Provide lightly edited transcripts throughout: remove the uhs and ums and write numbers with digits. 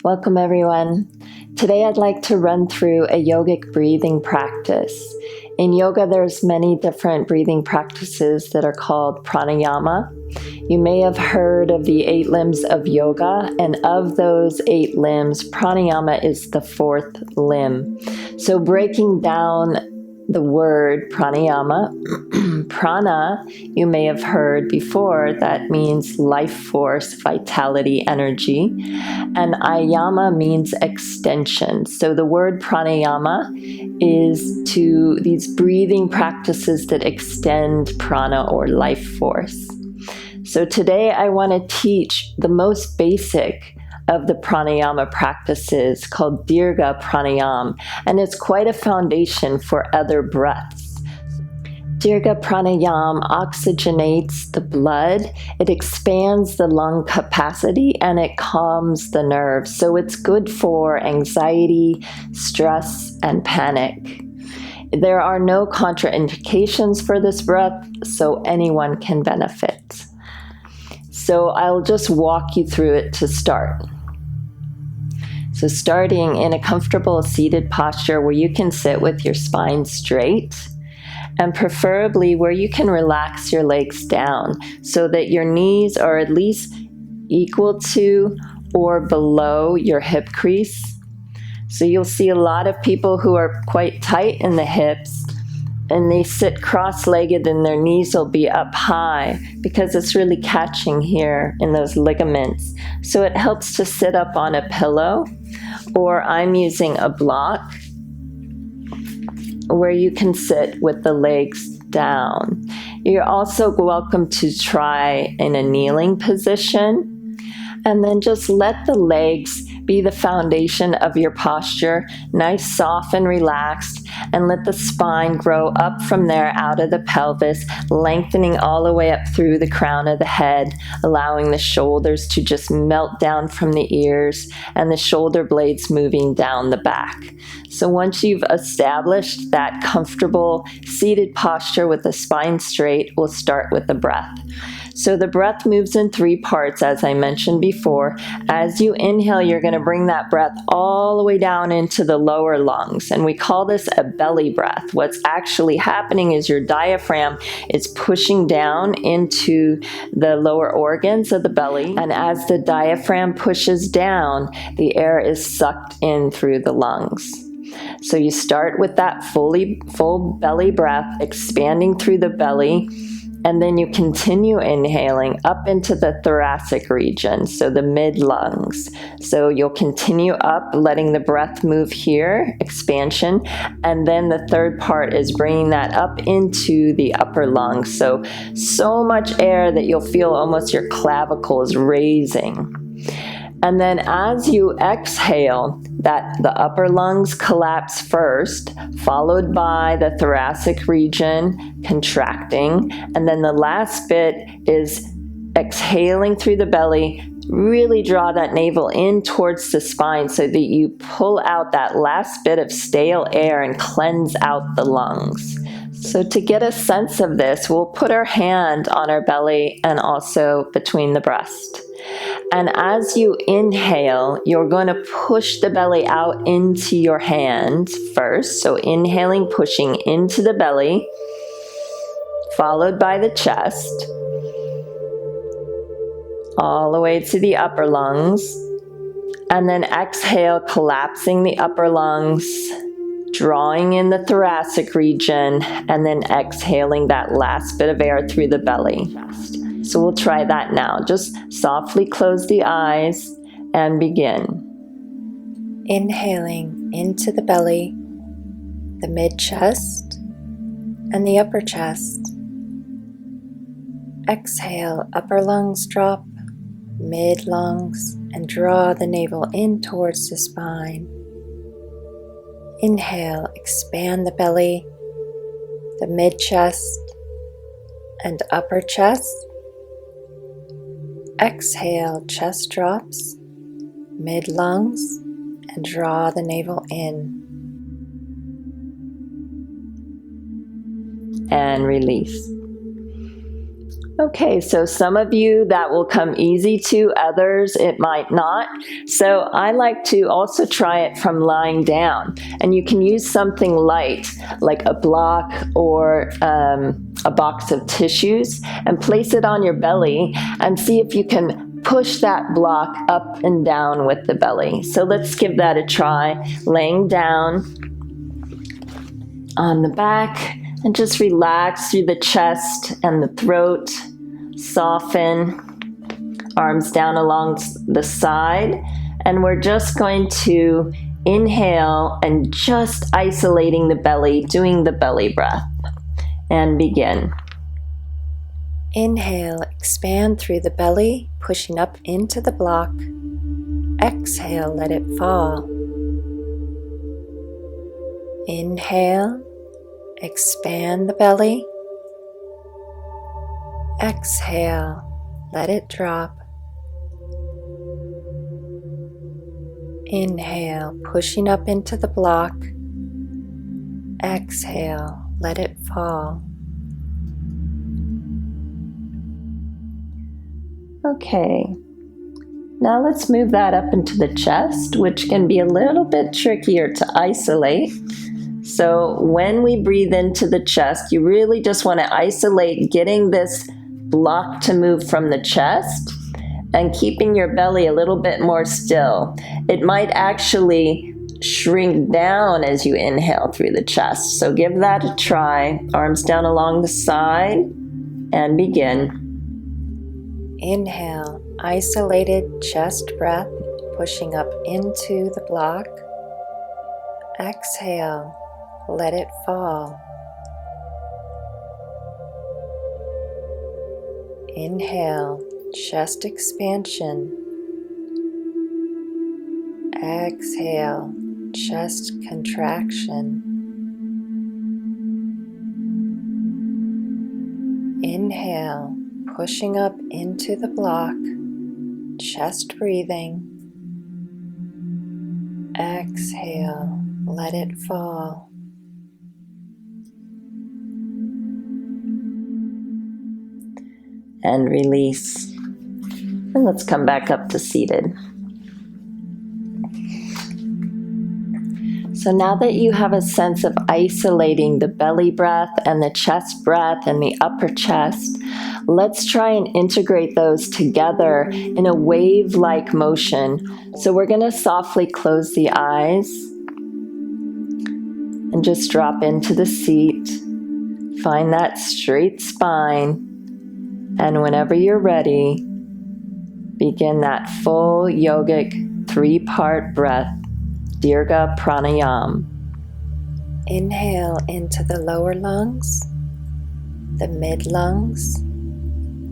Welcome everyone. Today I'd like to run through a yogic breathing practice. In yoga there's many different breathing practices that are called pranayama. You may have heard of the 8 limbs of yoga, and of those 8 limbs, pranayama is the 4th limb. So breaking down the word pranayama, prana, you may have heard before, that means life force, vitality, energy, and ayama means extension. So the word pranayama is to these breathing practices that extend prana or life force. So today I want to teach the most basic of the pranayama practices called Dirga Pranayama, and it's quite a foundation for other breaths. Dirga Pranayama oxygenates the blood, it expands the lung capacity, and it calms the nerves. So it's good for anxiety, stress, and panic. There are no contraindications for this breath, so anyone can benefit. So I'll just walk you through it to start. So starting in a comfortable seated posture where you can sit with your spine straight, and preferably where you can relax your legs down so that your knees are at least equal to or below your hip crease. So you'll see a lot of people who are quite tight in the hips, and they sit cross-legged and their knees will be up high because it's really catching here in those ligaments. So it helps to sit up on a pillow, or I'm using a block where you can sit with the legs down. You're also welcome to try in a kneeling position, and then just let the legs be the foundation of your posture, nice, soft, and relaxed, and let the spine grow up from there out of the pelvis, lengthening all the way up through the crown of the head, allowing the shoulders to just melt down from the ears and the shoulder blades moving down the back. So once you've established that comfortable seated posture with the spine straight, we'll start with the breath. So the breath moves in 3 parts, as I mentioned before. As you inhale, you're going to bring that breath all the way down into the lower lungs, and we call this a belly breath. What's actually happening is your diaphragm is pushing down into the lower organs of the belly, and as the diaphragm pushes down, the air is sucked in through the lungs. So you start with that full belly breath, expanding through the belly, and then you continue inhaling up into the thoracic region, so the mid-lungs. So you'll continue up, letting the breath move here, expansion, and then the third part is bringing that up into the upper lungs. So much air that you'll feel almost your clavicles raising. And then as you exhale, that the upper lungs collapse first, followed by the thoracic region contracting, and then the last bit is exhaling through the belly. Really draw that navel in towards the spine so that you pull out that last bit of stale air and cleanse out the lungs. So to get a sense of this, we'll put our hand on our belly and also between the breast. And as you inhale, you're going to push the belly out into your hand first. So inhaling, pushing into the belly, followed by the chest, all the way to the upper lungs. And then exhale, collapsing the upper lungs, drawing in the thoracic region, and then exhaling that last bit of air through the belly. So we'll try that now. Just softly close the eyes and begin. Inhaling into the belly, the mid-chest, and the upper chest. Exhale, upper lungs drop, mid-lungs, and draw the navel in towards the spine. Inhale, expand the belly, the mid-chest, and upper chest. Exhale, chest drops, mid-lungs, and draw the navel in. And release. Okay, so some of you that will come easy to, others it might not. So I like to also try it from lying down. And you can use something light, like a block or a box of tissues, and place it on your belly and see if you can push that block up and down with the belly. So let's give that a try. Laying down on the back, and just relax through the chest and the throat. Soften, arms down along the side, and we're just going to inhale and just isolating the belly, doing the belly breath, and begin. Inhale, expand through the belly, pushing up into the block. Exhale, let it fall. Inhale, expand the belly. Exhale, let it drop. Inhale, pushing up into the block. Exhale, let it fall. Okay, now let's move that up into the chest, which can be a little bit trickier to isolate. So when we breathe into the chest, you really just want to isolate getting this block to move from the chest and keeping your belly a little bit more still. It might actually shrink down as you inhale through the chest. So give that a try. Arms down along the side and begin. Inhale, isolated chest breath, pushing up into the block. Exhale, let it fall. Inhale, chest expansion. Exhale, chest contraction. Inhale, pushing up into the block, chest breathing. Exhale, let it fall. And release. And let's come back up to seated. So now that you have a sense of isolating the belly breath and the chest breath and the upper chest, let's try and integrate those together in a wave-like motion. So we're going to softly close the eyes and just drop into the seat. Find that straight spine. And whenever you're ready, begin that full yogic 3-part breath, Dirga Pranayama. Inhale into the lower lungs, the mid lungs,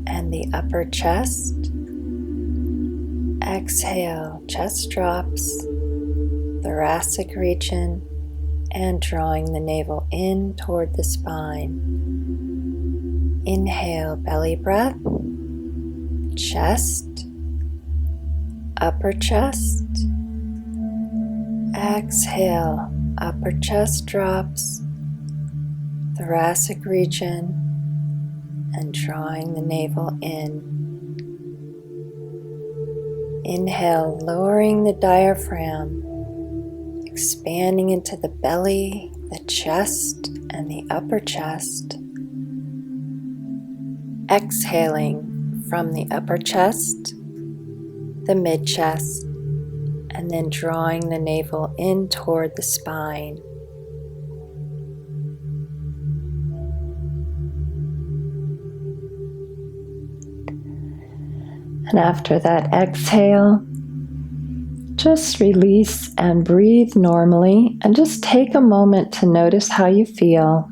and the upper chest. Exhale, chest drops, thoracic region, and drawing the navel in toward the spine. Inhale, belly breath, chest, upper chest. Exhale, upper chest drops, thoracic region, and drawing the navel in. Inhale, lowering the diaphragm, expanding into the belly, the chest, and the upper chest. Exhaling from the upper chest, the mid chest, and then drawing the navel in toward the spine. And after that exhale, just release and breathe normally, and just take a moment to notice how you feel.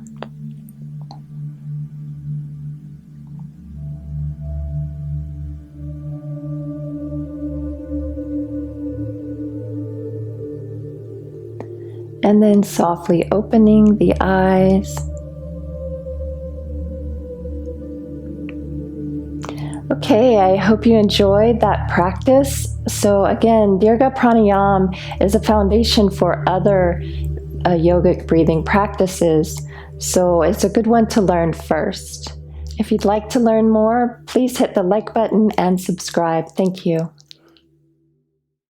And then softly opening the eyes. Okay, I hope you enjoyed that practice. So again, Dirga Pranayama is a foundation for other yogic breathing practices. So it's a good one to learn first. If you'd like to learn more, please hit the like button and subscribe. Thank you.